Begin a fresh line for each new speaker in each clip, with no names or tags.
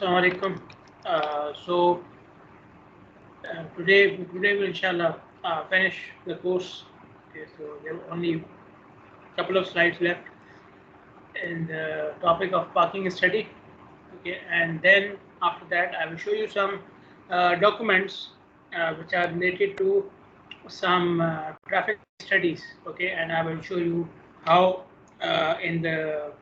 Assalamu alaikum. Today we'll inshallah finish the course. Okay, so there are only a couple of slides left in the topic of parking study. Okay, and then after that I will show you some documents which are related to some traffic studies. Okay, and I will show you how in the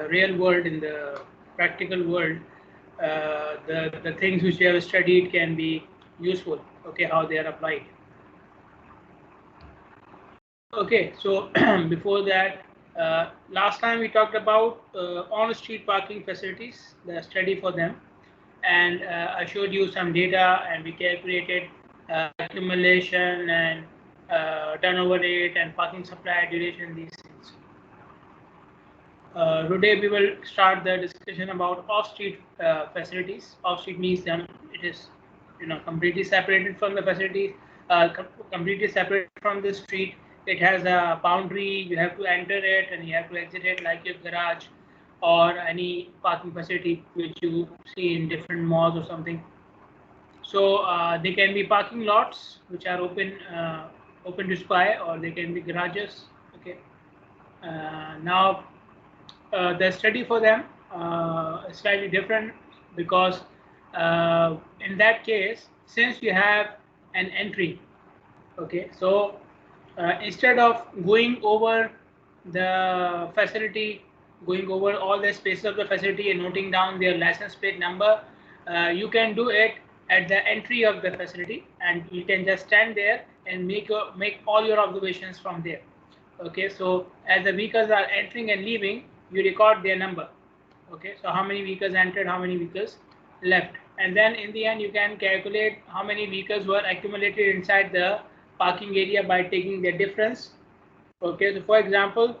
real world, in the practical world, the things which we have studied can be useful. Okay, how they are applied. Okay, so before that, last time we talked about on-street parking facilities, the study for them, and I showed you some data, and we calculated accumulation and turnover rate and parking supply duration, these things. Today we will start the discussion about off-street facilities. Off-street means then it is, completely separated from the facility, completely separated from the street. It has a boundary. You have to enter it and you have to exit it, like your garage or any parking facility which you see in different malls or something. So they can be parking lots which are open to sky, or they can be garages. Okay. Now the study for them is slightly different, because in that case, since you have an entry, okay, so instead of going over the facility, going over all the spaces of the facility and noting down their license plate number, you can do it at the entry of the facility, and you can just stand there and make all your observations from there. Okay, so as the vehicles are entering and leaving, you record their number. Okay, so how many vehicles entered, how many vehicles left, and then in the end you can calculate how many vehicles were accumulated inside the parking area by taking the difference. Okay, so for example,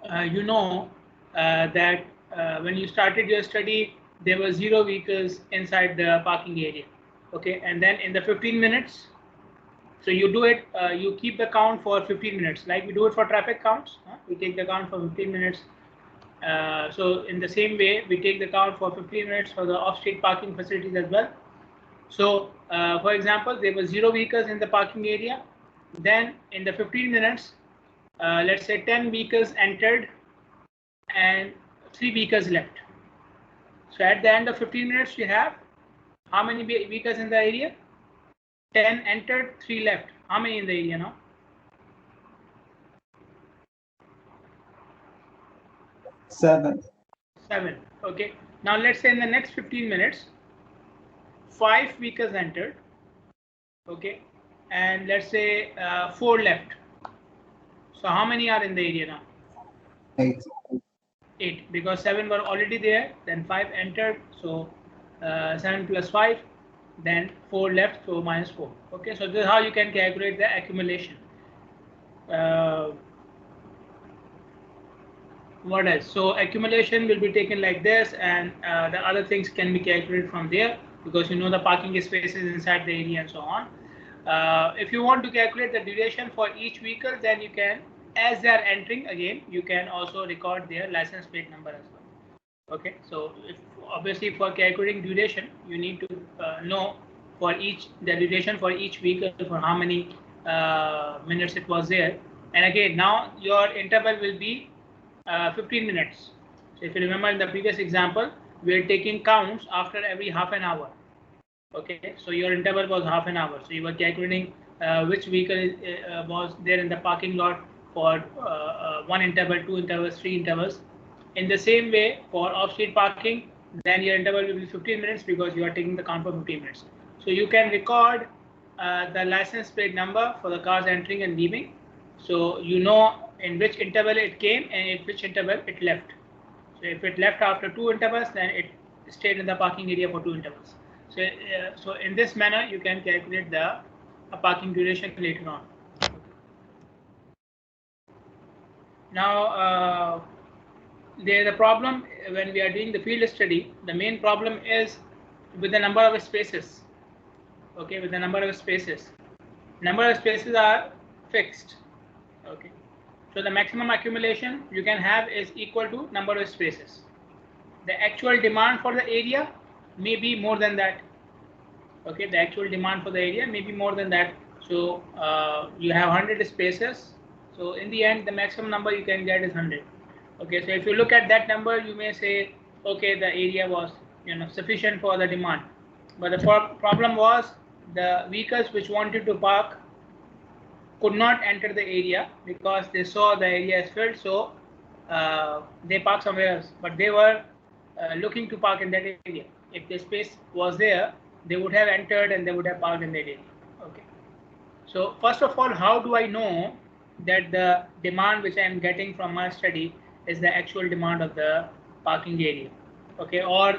that when you started your study, there were 0 vehicles inside the parking area. Okay, and then in the 15 minutes, so you do it, you keep the count for 15 minutes, like we do it for traffic counts. We take the count for 15 minutes. So in the same way, we take the count for 15 minutes for the off-street parking facilities as well. So for example, there were 0 vehicles in the parking area. Then in the 15 minutes, let's say 10 vehicles entered and 3 vehicles left. So at the end of 15 minutes, you have how many vehicles in the area? 10 entered, 3 left. How many in the area now?
7.
7. Okay. Now let's say in the next 15 minutes, 5 vehicles entered. Okay. And let's say 4 left. So how many are in the area now?
8.
8, because 7 were already there. Then 5 entered. So 7 plus 5. Then 4 left. So minus 4. Okay. So this is how you can calculate the accumulation. What else? So accumulation will be taken like this, and the other things can be calculated from there, because you know the parking spaces inside the area and so on. If you want to calculate the duration for each vehicle, then you can, as they are entering again, you can also record their license plate number as well. Okay, so obviously for calculating duration, you need to know for the duration for each vehicle, for how many minutes it was there. And again, now your interval will be 15 minutes. So if you remember in the previous example, we are taking counts after every half an hour. Okay, so your interval was half an hour. So you were calculating which vehicle was there in the parking lot for 1 interval, 2 intervals, 3 intervals. In the same way, for off-street parking, then your interval will be 15 minutes, because you are taking the count for 15 minutes. So you can record the license plate number for the cars entering and leaving. So you know in which interval it came and in which interval it left. So if it left after 2 intervals, then it stayed in the parking area for 2 intervals. So in this manner, you can calculate the parking duration later on. Now, the problem when we are doing the field study, the main problem is with the number of spaces. Okay, with the number of spaces. Number of spaces are fixed. Okay, so the maximum accumulation you can have is equal to number of spaces. the actual demand for the area may be more than that. Okay, the actual demand for the area may be more than that. So you have 100 spaces. So in the end, the maximum number you can get is 100. Okay, so if you look at that number, you may say, okay, the area was sufficient for the demand, but the problem was the vehicles which wanted to park could not enter the area because they saw the area is filled. So they parked somewhere else, but they were looking to park in that area. If the space was there, they would have entered and they would have parked in that area. Okay. So first of all, how do I know that the demand which I am getting from my study is the actual demand of the parking area? Okay, or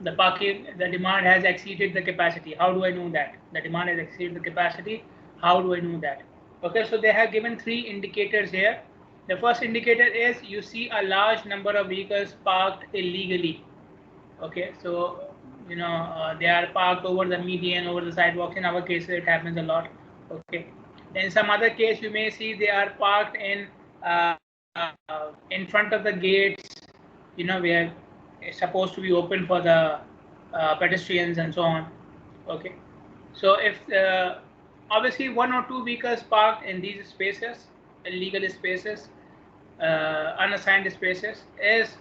the parking, the demand has exceeded the capacity. How do I know that the demand has exceeded the capacity? How do I know that? Okay, so they have given three indicators here. The first indicator is you see a large number of vehicles parked illegally. Okay, so they are parked over the median, over the sidewalks. In our case, it happens a lot. Okay, in some other case, you may see they are parked in front of the gates, where it's supposed to be open for the pedestrians and so on. Okay, so if obviously one or two vehicles parked in these spaces, illegal spaces, unassigned spaces, is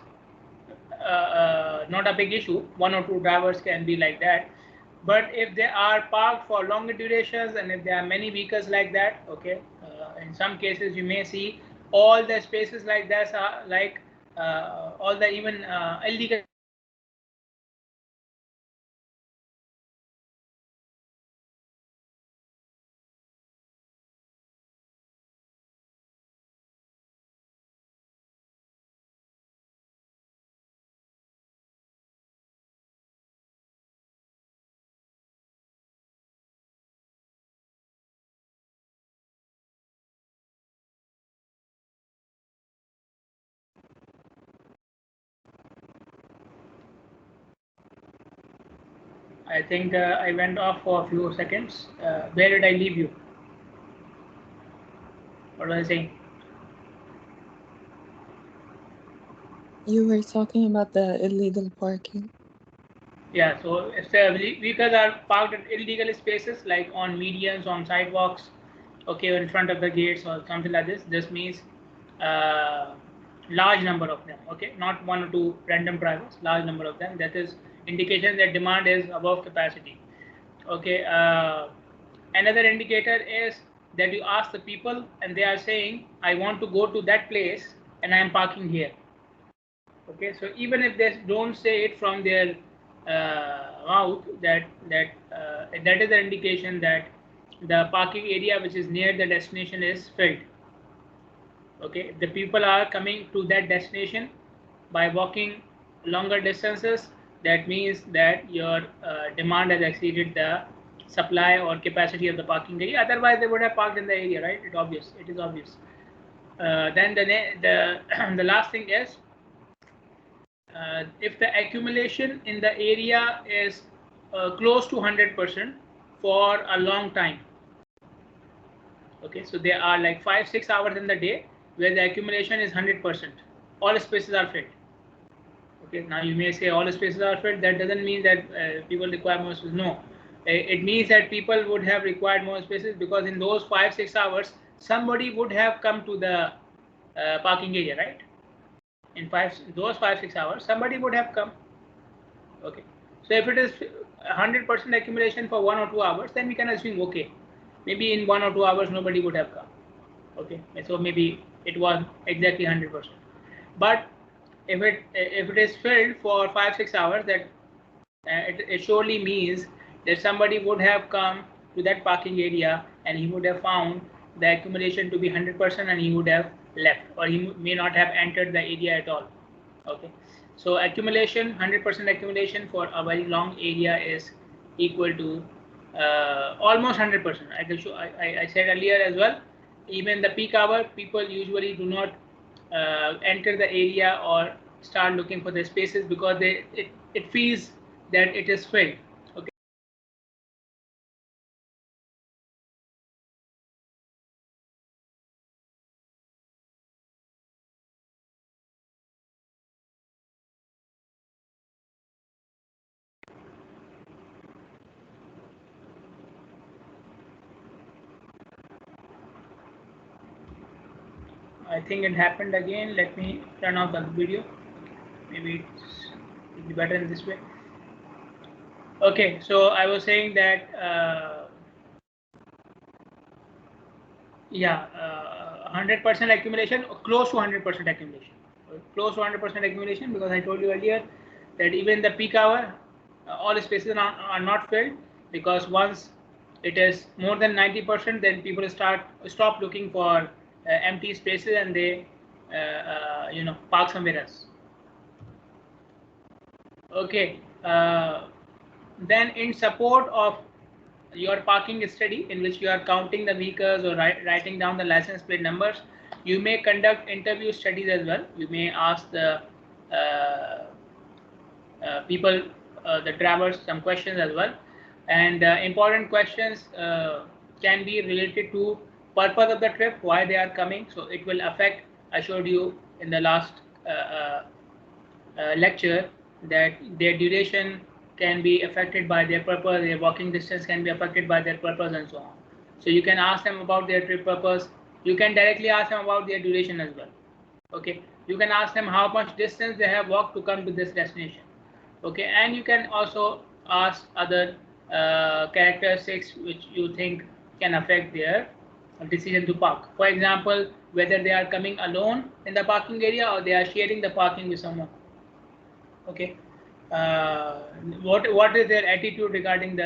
not a big issue. One or two drivers can be like that. But if they are parked for longer durations and if there are many vehicles like that, okay, in some cases you may see all the spaces like that are like all the even illegal I think I went off for a few seconds. Where did I leave you? What was I saying?
You were talking about the illegal parking.
Yeah, so if the vehicles are parked in illegal spaces like on medians, on sidewalks, okay, or in front of the gates or something like this means large number of them, okay, not one or two random drivers, large number of them. That is indication that demand is above capacity. Okay, another indicator is that you ask the people and they are saying, I want to go to that place and I am parking here. Okay, so even if they don't say it from their mouth, that is an indication that the parking area which is near the destination is filled. Okay, if the people are coming to that destination by walking longer distances, that means that your demand has exceeded the supply or capacity of the parking area. Otherwise, they would have parked in the area, right? It is obvious. Then the the last thing is, if the accumulation in the area is close to 100% for a long time. Okay, so there are like 5-6 hours in the day where the accumulation is 100%. All spaces are filled. Okay, now you may say all spaces are filled. That doesn't mean that people require more spaces. No, it means that people would have required more spaces because in those 5-6 hours, somebody would have come to the parking area, right? In those 5-6 hours, somebody would have come. Okay, so if it is 100% accumulation for 1 or 2 hours, then we can assume, okay, maybe in 1 or 2 hours nobody would have come. Okay, so maybe it was exactly 100%. But if it is filled for 5-6 hours, that it surely means that somebody would have come to that parking area and he would have found the accumulation to be 100% and he would have left, or he may not have entered the area at all. Okay, so accumulation, 100% accumulation for a very long area is equal to almost 100%. I said earlier as well, even the peak hour, people usually do not enter the area or start looking for the spaces because it feels that it is filled. I think it happened again. Let me turn off the video. Maybe it'll be better in this way. Okay, so I was saying that yeah, 100% accumulation, close to 100% accumulation, close to 100% accumulation, because I told you earlier that even the peak hour, all spaces are not filled, because once it is more than 90%, then people stop looking for empty spaces and they park somewhere else. Okay, then in support of your parking study, in which you are counting the vehicles or writing down the license plate numbers, you may conduct interview studies as well. You may ask the people, the drivers, some questions as well, and important questions can be related to purpose of the trip, why they are coming. So it will affect, I showed you in the last lecture, that their duration can be affected by their purpose, their walking distance can be affected by their purpose, and so on. So you can ask them about their trip purpose. You can directly ask them about their duration as well. Okay, you can ask them how much distance they have walked to come to this destination. Okay, and you can also ask other characteristics which you think can affect their decision to park. For example, whether they are coming alone in the parking area or they are sharing the parking with someone. Okay, what is their attitude regarding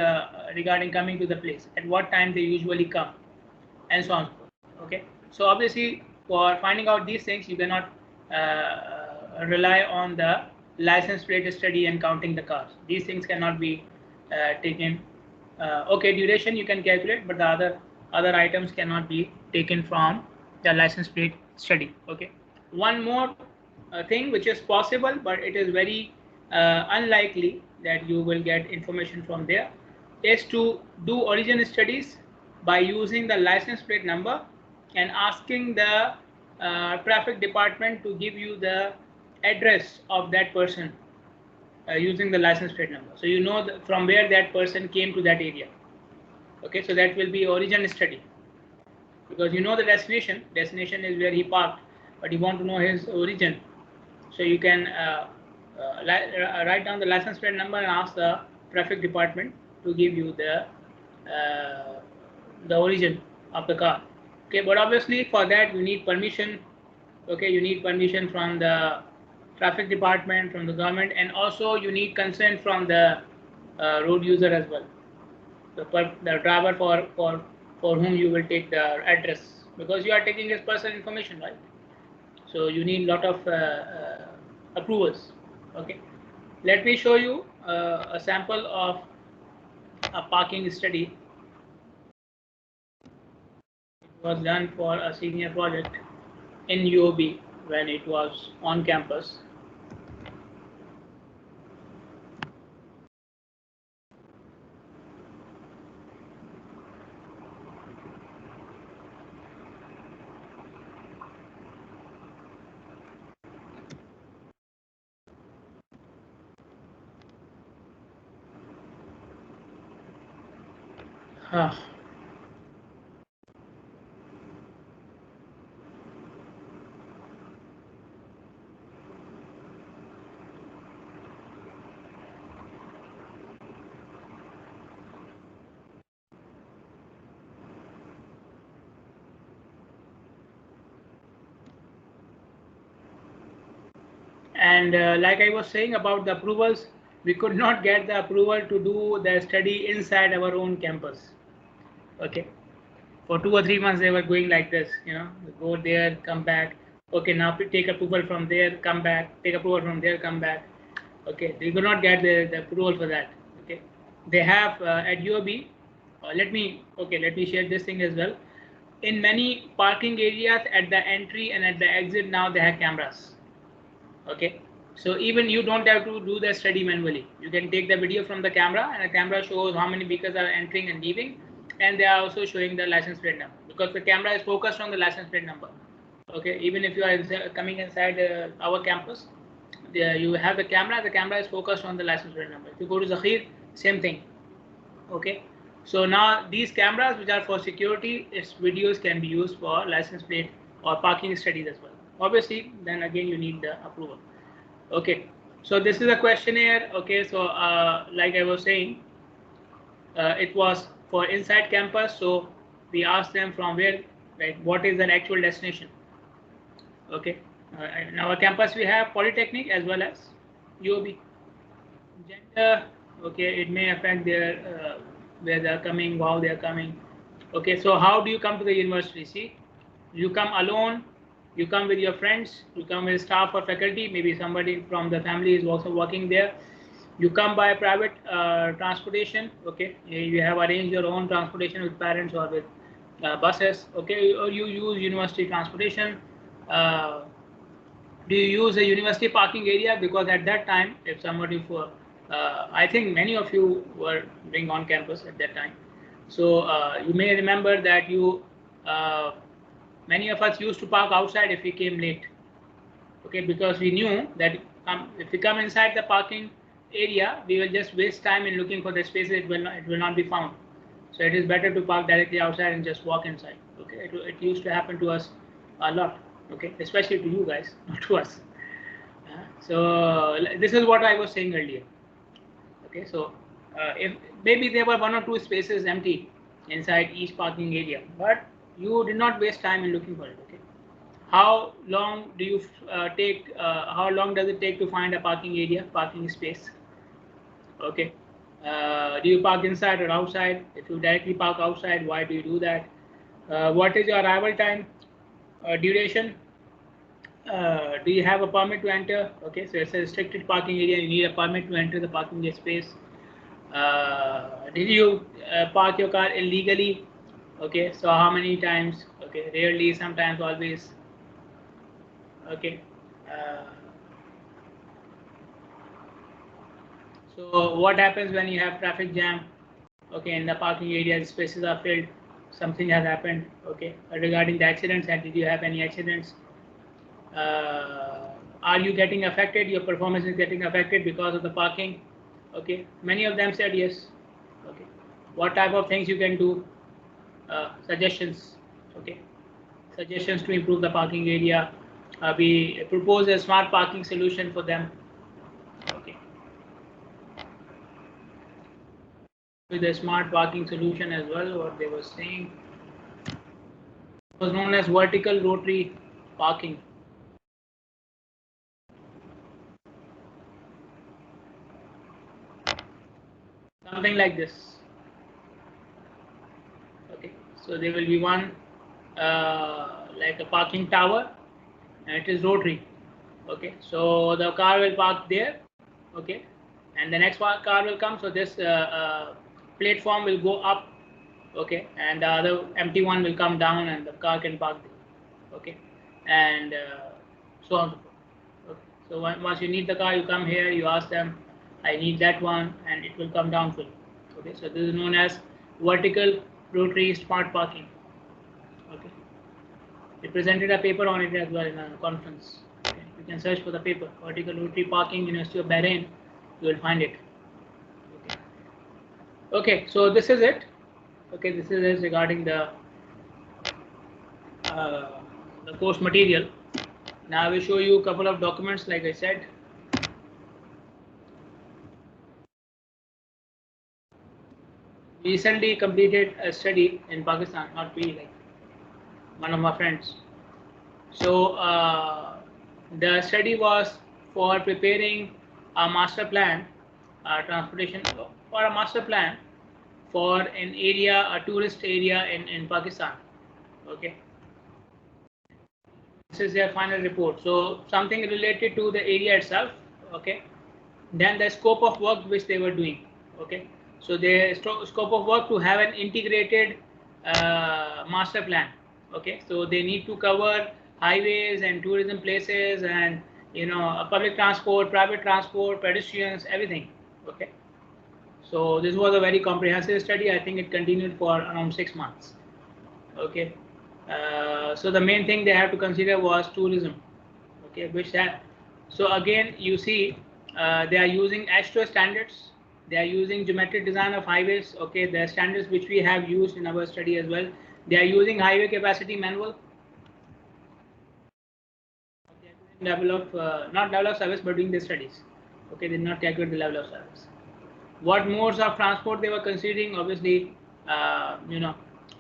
coming to the place, at what time they usually come, and so on. Okay, so obviously for finding out these things, you cannot rely on the license plate study and counting the cars. These things cannot be taken. Okay, duration you can calculate, but the other items cannot be taken from the license plate study. Okay, one more thing which is possible, but it is very unlikely that you will get information from there, is to do origin studies by using the license plate number and asking the traffic department to give you the address of that person using the license plate number. So you know from where that person came to that area. Okay, so that will be origin study, because you know the destination is where he parked, but you want to know his origin. So you can write down the license plate number and ask the traffic department to give you the origin of the car. Okay, but obviously for that you need permission. Okay, you need permission from the traffic department, from the government, and also you need consent from the road user as well, the driver for whom you will take the address, because you are taking his personal information, right? So you need a lot of approvals. Okay, let me show you a sample of a parking study. It was done for a senior project in UOB when it was on campus. And like I was saying about the approvals, we could not get the approval to do the study inside our own campus. Okay, for 2 or 3 months they were going like this, go there, come back. Okay, now take approval from there, come back, take approval from there, come back. Okay, they could not get the approval for that. Okay, they have at UOB. Let me share this thing as well. In many parking areas, at the entry and at the exit, now they have cameras. Okay, so even you don't have to do the study manually. You can take the video from the camera, and the camera shows how many vehicles are entering and leaving, and they are also showing the license plate number, because the camera is focused on the license plate number. Okay, even if you are coming inside our campus, you have the camera is focused on the license plate number. If you go to Zakhir, same thing. Okay, so now these cameras, which are for security, its videos can be used for license plate or parking studies as well. Obviously, then again you need the approval. Okay, so this is a questionnaire. Okay, so like I was saying, it was for inside campus. So we asked them from where, like what is their actual destination. Okay, in our campus we have Polytechnic as well as UOB. Gender, okay, it may affect their where they are coming, how they are coming. Okay, so how do you come to the university? See, you come alone, you come with your friends, you come with staff or faculty, maybe somebody from the family is also working there. You come by private transportation. Okay, you have arranged your own transportation with parents or with buses. Okay, or you use university transportation. Do you use a university parking area? Because at that time, if somebody for I think many of you were being on campus at that time, so you may remember that you many of us used to park outside if we came late. Okay, because we knew that if we come inside the parking area, we will just waste time in looking for the spaces. It will not be found. So it is better to park directly outside and just walk inside. Okay, it used to happen to us a lot. Okay, especially to you guys, not to us. So this is what I was saying earlier. Okay, so if maybe there were 1 or 2 spaces empty inside each parking area, but you did not waste time in looking for it. Okay, how long do you take? How long does it take to find a parking area, parking space? Okay, do you park inside or outside? If you directly park outside, why do you do that? What is your arrival time, duration? Do you have a permit to enter? Okay, so it's a restricted parking area. You need a permit to enter the parking space. Did you park your car illegally? Okay, so how many times? Okay, rarely, sometimes, always. Okay. So what happens when you have traffic jam? Okay, in the parking area, the spaces are filled. Something has happened. Okay, regarding the accidents, and did you have any accidents? Are you getting affected? Your performance is getting affected because of the parking. Okay, many of them said yes. Okay, what type of things you can do? Suggestions. Okay, suggestions to improve the parking area. We propose a smart parking solution for them. Okay, with a smart parking solution as well. What they were saying was known as vertical rotary parking. Something like this. Okay, so there will be one like a parking tower, and it is rotary. Okay, so the car will park there. Okay, and the next car will come. So this platform will go up. Okay, and the other empty one will come down, and the car can park there. Okay, and so on. Okay, so once you need the car, you come here, you ask them, I need that one, and it will come down for you. Okay, so this is known as vertical rotary smart parking. Okay, we presented a paper on it as well in a conference. Okay, you can search for the paper, vertical rotary parking, University of Bahrain. You will find it. Okay, okay, so this is it. Okay, this is it regarding the course material. Now I will show you a couple of documents, like I said. Recently completed a study in Pakistan, not we, like one of my friends. So the study was for preparing a master plan, transportation for a master plan for an area, a tourist area in Pakistan. Okay. This is their final report. So something related to the area itself. Okay. Then the scope of work which they were doing. Okay. So the scope of work to have an integrated master plan. Okay. So they need to cover highways and tourism places and public transport, private transport, pedestrians, everything. Okay. So this was a very comprehensive study. I think it continued for around 6 months. Okay. So the main thing they have to consider was tourism. Okay, so again you see they are using AASHTO standards. They are using geometric design of highways. Okay, the standards which we have used in our study as well. They are using highway capacity manual. level of not level of service, but doing the studies. Okay, they did not calculate the level of service. What modes of transport they were considering? Obviously,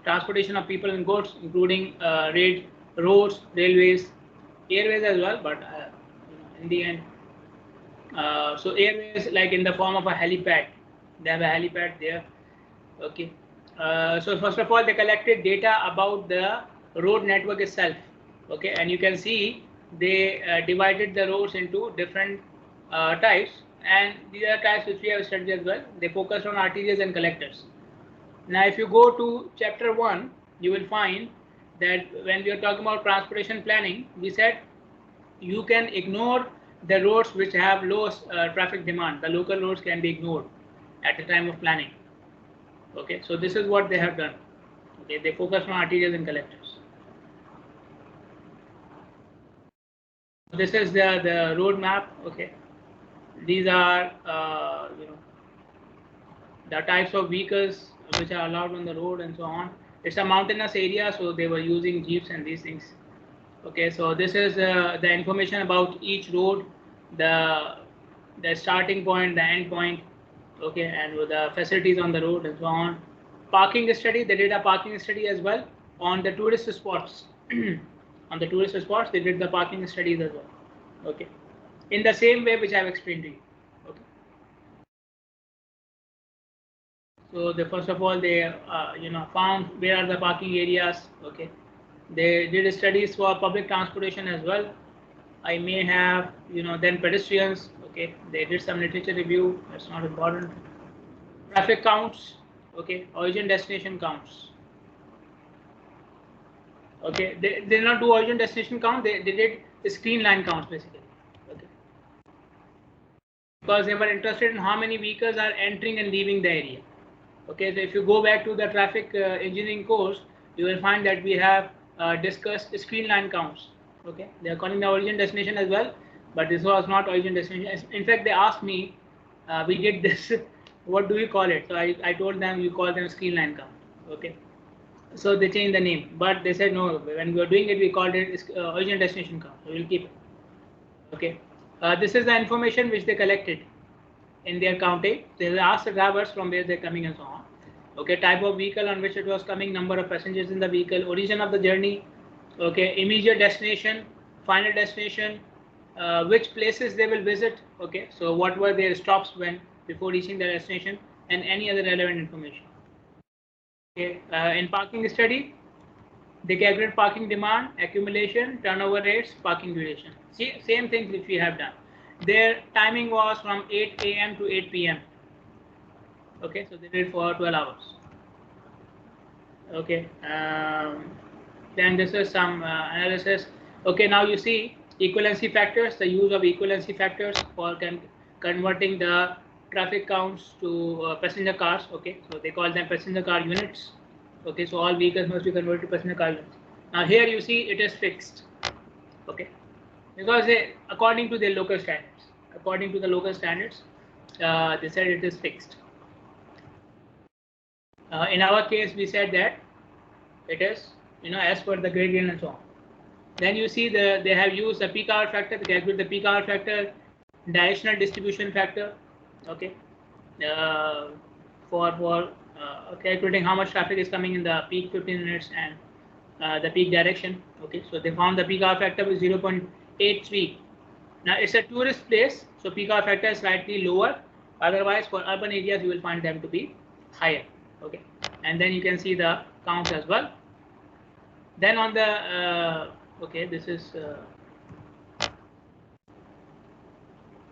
transportation of people and goods, including roads, railways, airways as well. But in the end, so airways like in the form of a helipad. They have a helipad there. Okay. So first of all, they collected data about the road network itself. Okay, and you can see they divided the roads into different types, and these are types which we have studied as well. They focused on arterials and collectors. Now, if you go to chapter 1, you will find that when we are talking about transportation planning, we said you can ignore the roads which have low traffic demand. The local roads can be ignored at the time of planning. Okay, so this is what they have done. Okay, they focus on arterials and collectors. This is the road map. Okay, these are the types of vehicles which are allowed on the road and so on. It's a mountainous area, so they were using jeeps and these things. Okay, so this is the information about each road, the starting point, the end point. Okay, and with the facilities on the road and so on. Parking study, they did a parking study as well on the tourist spots. On the tourist spots, they did the parking studies as well. Okay, in the same way which I have explained to you. Okay. So the first of all, they found where are the parking areas. Okay, they did studies for public transportation as well. I may have then pedestrians. Okay, they did some literature review. That's not important. Traffic counts. Okay, origin destination counts. Okay, they did not do origin destination count. They did screen line counts basically. Okay, because they were interested in how many vehicles are entering and leaving the area. Okay, so if you go back to the traffic engineering course, you will find that we have discussed screen line counts. Okay, they are calling the origin destination as well, but this was not origin destination. In fact, they asked me, we did this, what do you call it? So I told them you call them screen line count. Okay, so they changed the name, but they said no, when we were doing it, we called it origin destination count. So we'll keep it. Okay, this is the information which they collected in their counting. They asked the drivers from where they're coming and so on. Okay, type of vehicle on which it was coming, number of passengers in the vehicle, origin of the journey. Okay, immediate destination, final destination, which places they will visit. Okay, so what were their stops when before reaching their destination, and any other relevant information. Okay, in parking study, they calculate parking demand, accumulation, turnover rates, parking duration. See, same things which we have done. Their timing was from 8 a.m. to 8 p.m. Okay, so they did for 12 hours. Okay, then this is some analysis. Okay, now you see equivalency factors, the use of equivalency factors for converting the traffic counts to passenger cars. Okay, so they call them passenger car units. Okay, so all vehicles must be converted to passenger car units. Now here you see it is fixed. Okay, because according to their local standards, they said it is fixed. In our case, we said that it is as per the gradient and so on. Then you see they have used the peak hour factor to calculate the peak hour factor, directional distribution factor. Okay, for calculating how much traffic is coming in the peak 15 minutes and the peak direction. Okay, so they found the peak hour factor was 0.83. Now it's a tourist place, so peak hour factor is slightly lower. Otherwise, for urban areas, you will find them to be higher. Okay, and then you can see the counts as well. Then on the okay, this is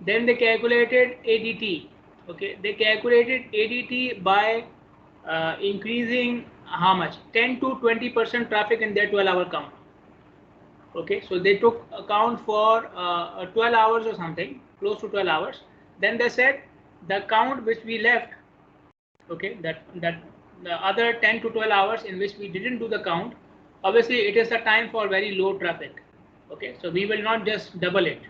then they calculated ADT. Okay, they calculated ADT by increasing how much 10 to 20% traffic in their 12-hour count. Okay, so they took account for 12 hours or something, close to 12 hours. Then they said the count which we left, okay, that the other 10 to 12 hours in which we didn't do the count, obviously it is the time for very low traffic. Okay, so we will not just double it.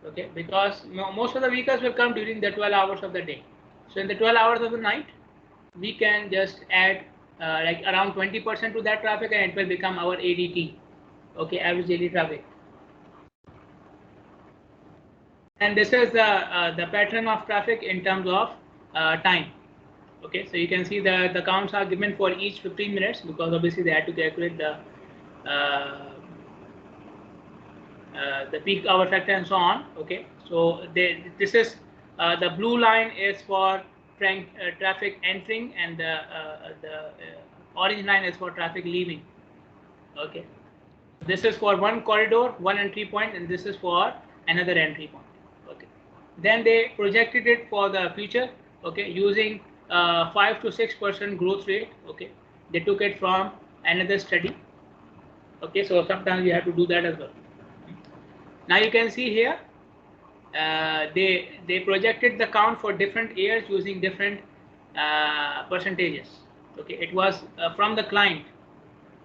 Okay, because most of the vehicles will come during the 12 hours of the day. So in the 12 hours of the night, we can just add like around 20% to that traffic, and it will become our ADT. Okay, average daily traffic. And this is the pattern of traffic in terms of time. Okay, so you can see the counts are given for each 15 minutes because obviously they had to calculate the peak hour factor and so on. Okay, so this is the blue line is for traffic entering, and the orange line is for traffic leaving. Okay, this is for one corridor, one entry point, and this is for another entry point. Okay, then they projected it for the future. Okay, using 5 to 6% growth rate. Okay, they took it from another study. Okay, so sometimes you have to do that as well. Now you can see here they projected the count for different years using different percentages. Okay, it was from the client.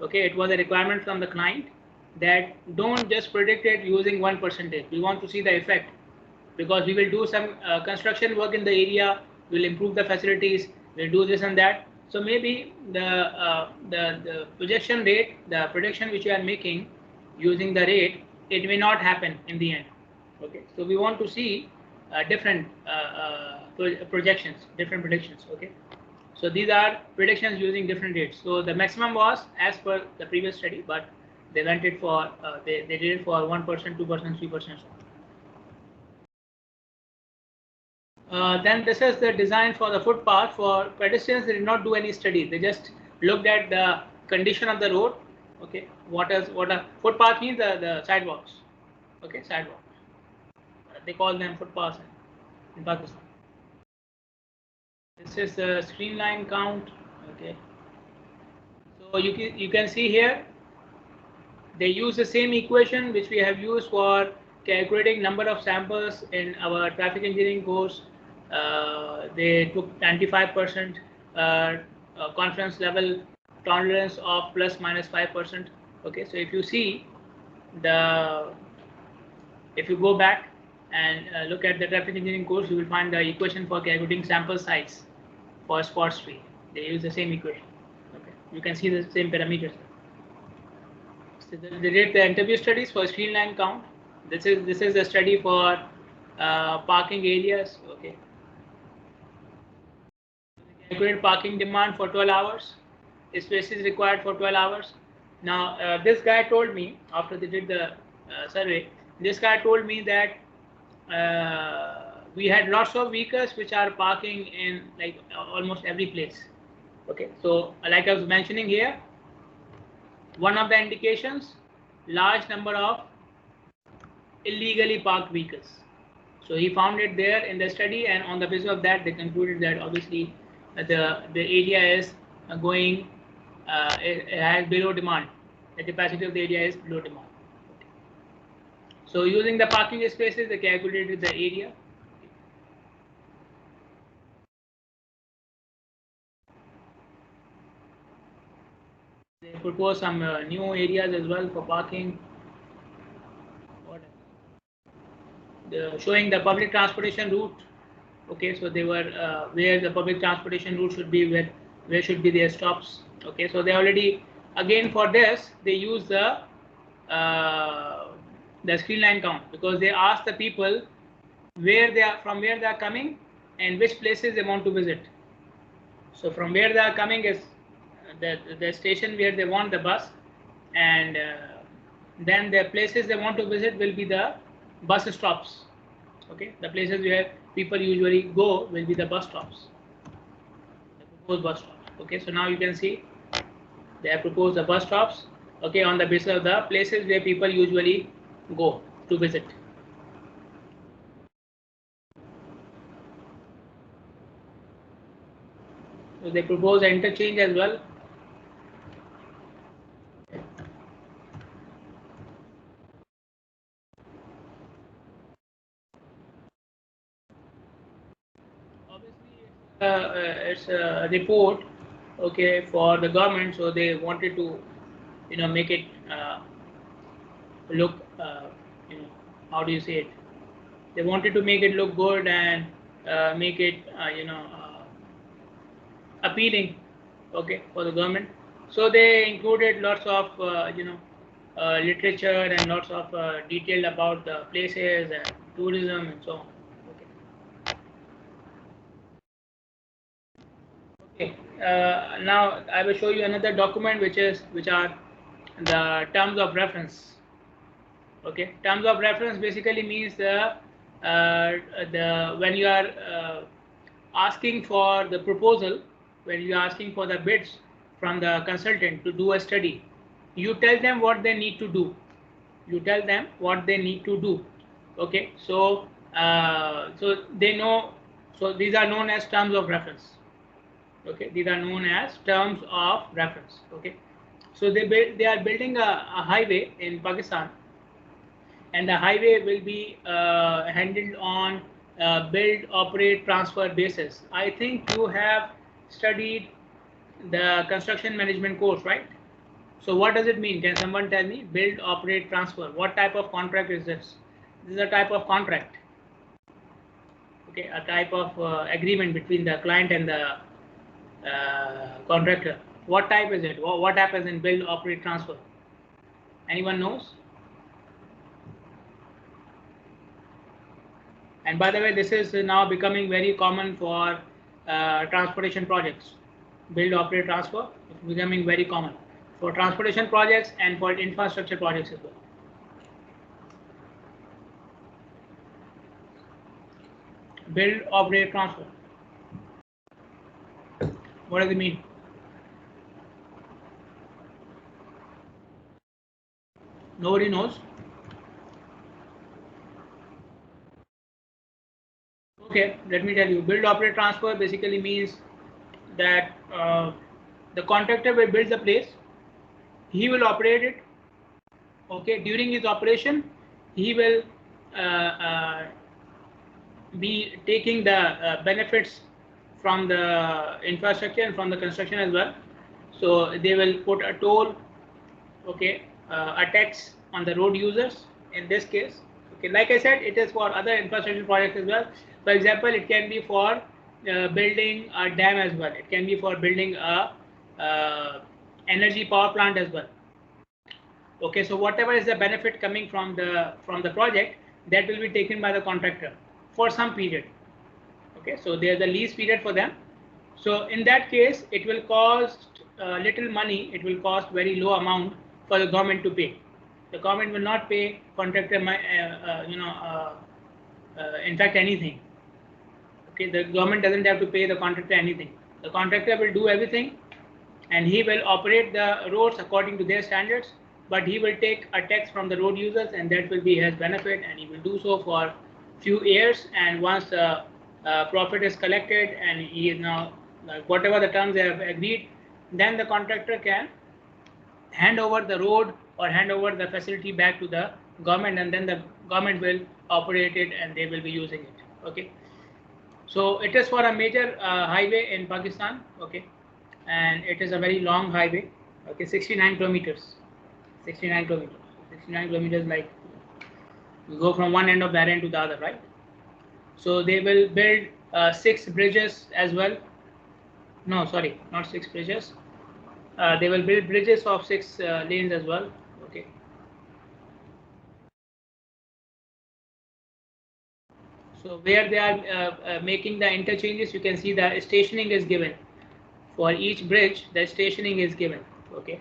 Okay, it was a requirement from the client that don't just predict it using 1%. We want to see the effect, because we will do some construction work in the area, we'll improve the facilities, we'll do this and that. So maybe the projection rate, the prediction which you are making using the rate, it may not happen in the end. Okay, so we want to see different projections, different predictions. Okay, so these are predictions using different rates. So the maximum was as per the previous study, but they went it for they did it for 1%, 2%, 3%. Then this is the design for the footpath. For pedestrians, they did not do any study. They just looked at the condition of the road. Okay, what a footpath means, the sidewalks. Okay, sidewalks. They call them footpaths in Pakistan. This is the streamline count. Okay, so you can see here they use the same equation which we have used for calculating number of samples in our traffic engineering course. They took 95% confidence level tolerance of plus minus 5%. Okay, so if you see if you go back and look at the traffic engineering course, you will find the equation for calculating sample size for spot street. They use the same equation. Okay, you can see the same parameters. So they did the interview studies for streamline count. This is the study for parking areas. Okay, calculate parking demand for 12 hours. Spaces required for 12 hours. Now this guy told me after they did the survey. This guy told me that we had lots of vehicles which are parking in like almost every place. Okay, so like I was mentioning here, one of the indications, large number of illegally parked vehicles. So he found it there in the study, and on the basis of that, they concluded that obviously the area is going it has below demand. The capacity of the area is below demand. Okay. So using the parking spaces, they calculated the area. They proposed some new areas as well for parking. Showing the public transportation route. Okay, so they were where the public transportation route should be, where should be their stops. Okay, so they already, again for this they use the streamline count, because they ask the people where they are, from where they are coming and which places they want to visit. So from where they are coming is the station where they want the bus, and then the places they want to visit will be the bus stops. Okay, the places where people usually go will be the bus stops, the proposed bus stops. Okay, so now you can see they have proposed the bus stops. Okay, on the basis of the places where people usually go to visit. So they propose an interchange as well. It's a report, okay, for the government, so they wanted to, make it look, how do you say it? They wanted to make it look good and make it, appealing, okay, for the government. So they included lots of, literature and lots of detail about the places and tourism and so on. Okay. Now I will show you another document which are the terms of reference. Okay, terms of reference basically means the when you are asking for the proposal, when you are asking for the bids from the consultant to do a study, you tell them what they need to do. You tell them what they need to do. Okay, so so they know. So these are known as terms of reference. Okay, these are known as terms of reference. Okay, so they are building a highway in Pakistan, and the highway will be handled on build, operate, transfer basis. I think you have studied the construction management course, right? So what does it mean? Can someone tell me? Build, operate, transfer. What type of contract is this? This is a type of contract. Okay, a type of agreement between the client and the contractor. What type is it? What happens in build, operate, transfer? Anyone knows? And by the way, this is now becoming very common for transportation projects. Build, operate, transfer. It's becoming very common for transportation projects and for infrastructure projects as well. Build, operate, transfer. What does it mean? Nobody knows. Okay, let me tell you. Build, operate, transfer basically means that the contractor will build the place, he will operate it. Okay, during his operation, he will be taking the benefits from the infrastructure and from the construction as well. So they will put a toll, okay, a tax on the road users in this case. Okay, like I said, it is for other infrastructure projects as well. For example, it can be for building a dam as well. It can be for building a energy power plant as well. Okay, so whatever is the benefit coming from the project, that will be taken by the contractor for some period. Okay, so there's the lease period for them. So in that case, it will cost little money. It will cost very low amount for the government to pay. The government will not pay contractor, in fact, anything. Okay, the government doesn't have to pay the contractor anything. The contractor will do everything, and he will operate the roads according to their standards. But he will take a tax from the road users, and that will be his benefit, and he will do so for few years. And once the profit is collected, and he is now whatever the terms they have agreed, then the contractor can hand over the road or hand over the facility back to the government, and then the government will operate it and they will be using it. Okay, so it is for a major highway in Pakistan. Okay, and it is a very long highway. Okay, 69 kilometers. 69 kilometers. 69 kilometers, like you go from one end of Bahrain to the other, right? So they will build 6 bridges as well. No, sorry, not 6 bridges. They will build bridges of 6 lanes as well. Okay. So where they are making the interchanges, you can see the stationing is given. For each bridge, the stationing is given. Okay.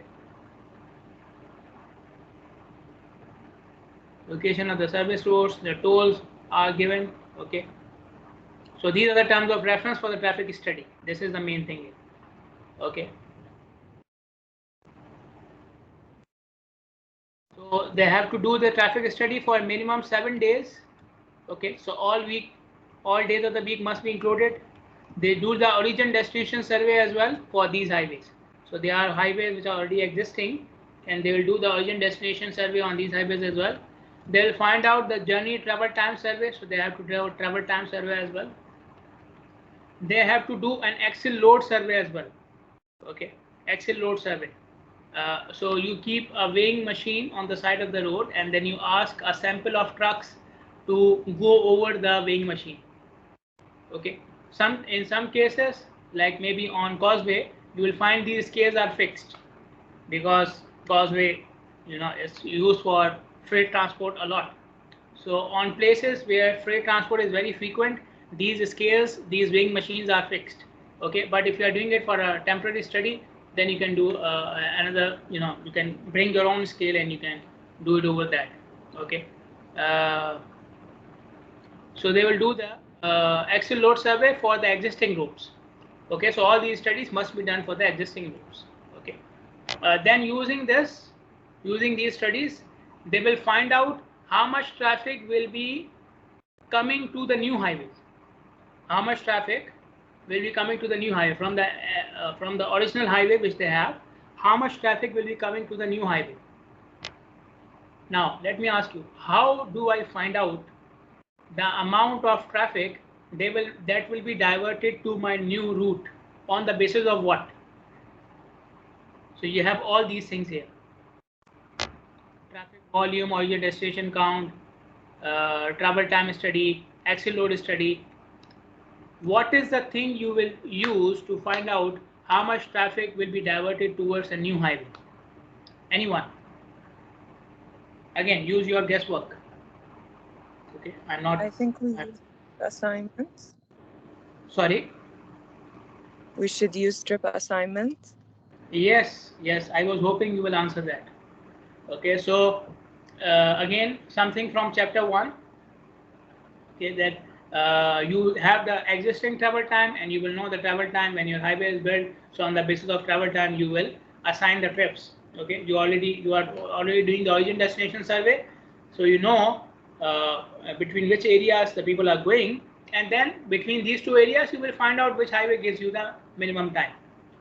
Location of the service roads, the tolls are given. Okay. So these are the terms of reference for the traffic study. This is the main thing here. Okay. So they have to do the traffic study for minimum 7 days. Okay. So all days of the week must be included. They do the origin destination survey as well for these highways. So there are highways which are already existing, and they will do the origin destination survey on these highways as well. They will find out the journey travel time survey. So they have to do travel time survey as well. They have to do an axle load survey as well. Okay, axle load survey. So you keep a weighing machine on the side of the road, and then you ask a sample of trucks to go over the weighing machine. Okay, in some cases, like maybe on causeway, you will find these scales are fixed, because causeway, it's used for freight transport a lot. So on places where freight transport is very frequent, these scales, these weighing machines are fixed. Okay, but if you are doing it for a temporary study, then you can do another, you can bring your own scale and you can do it over that. Okay. So they will do the axial load survey for the existing routes. Okay, so all these studies must be done for the existing routes. Okay, then using these studies, they will find out how much traffic will be coming to the new highways. How much traffic will be coming to the new highway from the original highway which they have? How much traffic will be coming to the new highway? Now let me ask you, how do I find out the amount of traffic that will be diverted to my new route? On the basis of what? So you have all these things here: traffic volume, origin destination count, travel time study, axial load study. What is the thing you will use to find out how much traffic will be diverted towards a new highway? Anyone? Again, use your guesswork. Okay, I'm not.
I think we use assignments.
Sorry?
We should use strip assignments.
Yes, I was hoping you will answer that. Okay, so again, something from chapter 1. Okay, that you have the existing travel time and you will know the travel time when your highway is built. So on the basis of travel time, you will assign the trips. Okay, you are already doing the origin destination survey, so you know between which areas the people are going, and then between these two areas you will find out which highway gives you the minimum time.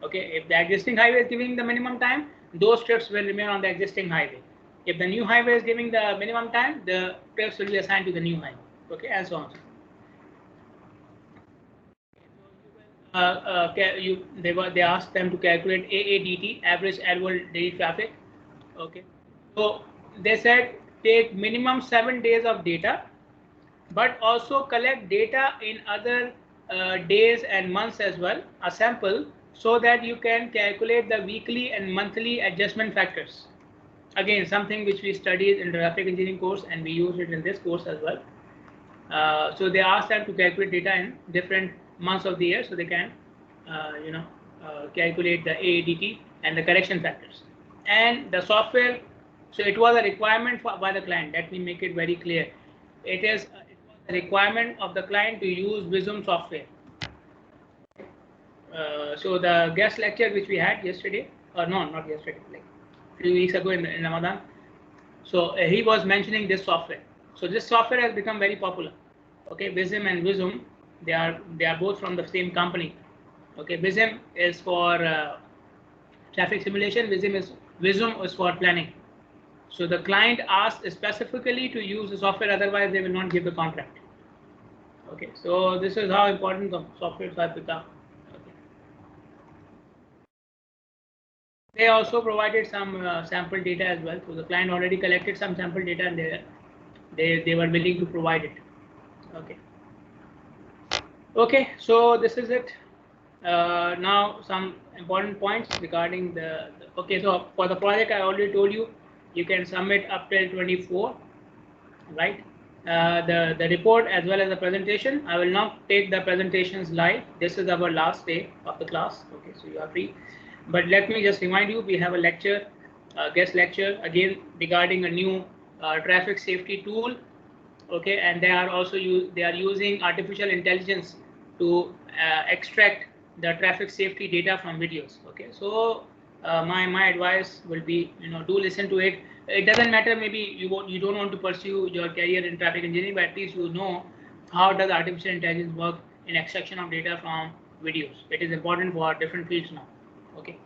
Okay, if the existing highway is giving the minimum time, those trips will remain on the existing highway. If the new highway is giving the minimum time, the trips will be assigned to the new highway. Okay, and so on. They asked them to calculate AADT, average annual daily traffic. Okay, so they said take minimum 7 days of data, but also collect data in other days and months as well, a sample, so that you can calculate the weekly and monthly adjustment factors. Again, something which we studied in the traffic engineering course, and we use it in this course as well. So they asked them to calculate data in different months of the year, so they can calculate the AADT and the correction factors. And the software, so it was a requirement by the client. Let me make it very clear. It was a requirement of the client to use Visum software. So the guest lecture which we had yesterday, or no, not yesterday, like a few weeks ago in Ramadan. So he was mentioning this software. So this software has become very popular. Okay, Visum and Visum, they are both from the same company. Okay, Visum is for traffic simulation. Visum is for planning. So the client asked specifically to use the software, otherwise they will not give the contract. Okay, so this is how important the software have become. Okay. They also provided some sample data as well. So the client already collected some sample data, and they were willing to provide it. Okay. Okay, so this is it. Now some important points regarding okay, so for the project I already told you, you can submit up till 24, right? The report as well as the presentation, I will not take the presentations live. This is our last day of the class. Okay, so you are free, but let me just remind you, we have a lecture, guest lecture again regarding a new traffic safety tool. Okay, and they are also using artificial intelligence to extract the traffic safety data from videos. Okay, so my advice will be, do listen to it. It doesn't matter, maybe you don't want to pursue your career in traffic engineering, but at least you know how does artificial intelligence work in extraction of data from videos. It is important for different fields now. Okay,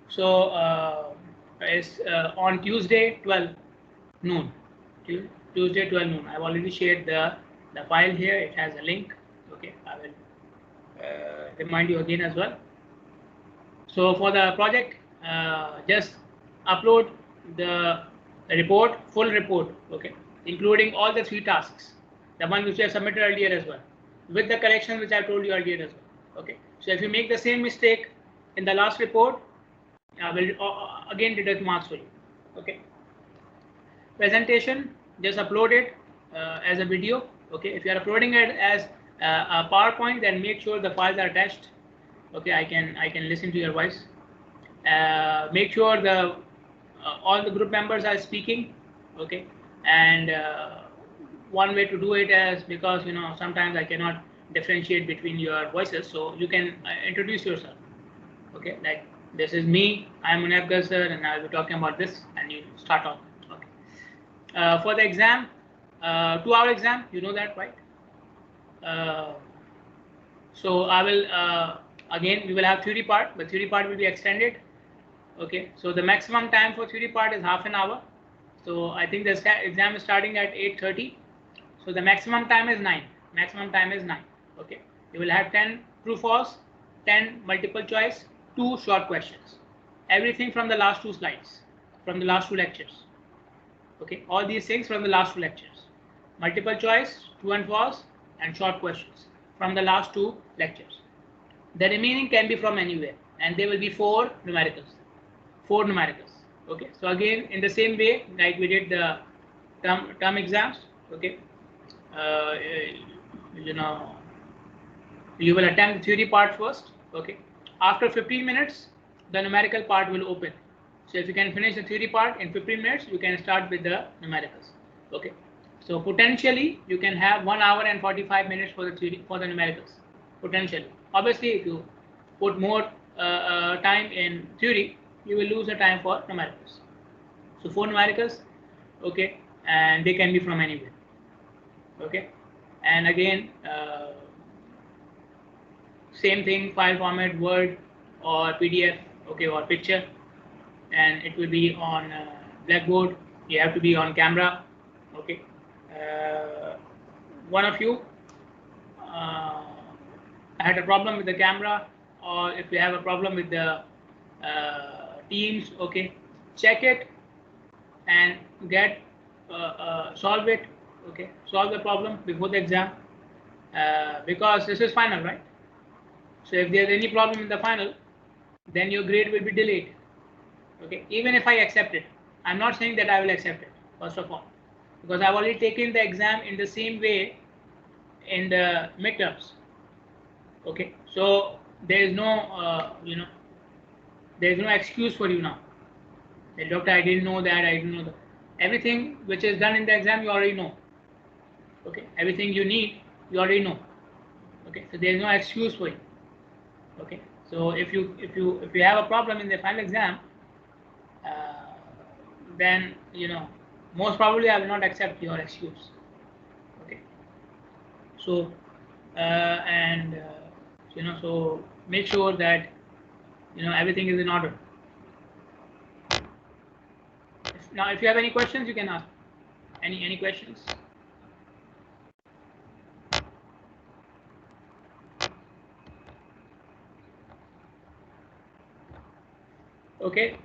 so it's on Tuesday 12 noon. Tuesday 12 noon. I've already shared the file here. It has a link. Okay, I will remind you again as well. So for the project, just upload the report, full report. Okay, including all the 3 tasks, the one which I submitted earlier as well, with the correction which I told you earlier as well. Okay, so if you make the same mistake in the last report, I will again deduct marks for you. Okay. Presentation, just upload it as a video. Okay, if you are uploading it as a PowerPoint, then make sure the files are attached. Okay, I can listen to your voice. Make sure the all the group members are speaking. Okay, and one way to do it is, because sometimes I cannot differentiate between your voices, so you can introduce yourself. Okay, like, this is me, I am Munab Gassar, and I'll be talking about this, and you start off. Okay. For the exam, 2-hour exam, you know that, right? So I will again, we will have theory part, but theory part will be extended. Okay, so the maximum time for theory part is half an hour. So I think the exam is starting at 8:30. So the maximum time is 9. Maximum time is 9. Okay, you will have 10 true false, 10 multiple choice, 2 short questions. Everything from the last 2 slides, from the last 2 lectures. Okay, all these things from the last 2 lectures. Multiple choice, true and false, and short questions from the last 2 lectures. The remaining can be from anywhere, and there will be 4 numericals. 4 numericals. Okay, so again, in the same way like we did the term exams. Okay, you will attempt the theory part first. Okay, after 15 minutes the numerical part will open. So if you can finish the theory part in 15 minutes, you can start with the numericals. Okay, so potentially you can have 1 hour and 45 minutes for the theory, for the numericals, potentially. Obviously, if you put more time in theory, you will lose the time for numericals. So 4 numericals. Okay, and they can be from anywhere. Okay, and again, same thing, file format, Word or PDF. Okay, or picture, and it will be on Blackboard. You have to be on camera. Okay, one of you had a problem with the camera, or if you have a problem with the Teams, okay, check it and get solve it. Okay, solve the problem before the exam, because this is final, right? So if there's any problem in the final, then your grade will be delayed. Okay, even if I accept it, I'm not saying that I will accept it, first of all, because I've already taken the exam in the same way in the midterms. Okay, so there is no there is no excuse for you now. Hey, doctor, I didn't know that, I didn't know that. Everything which is done in the exam, you already know. Okay, everything you need, you already know. Okay, so there is no excuse for you. Okay, so if you have a problem in the final exam, then most probably I will not accept your excuse. Okay, so so make sure that everything is in order. Now if you have any questions, you can ask. Any questions? Okay,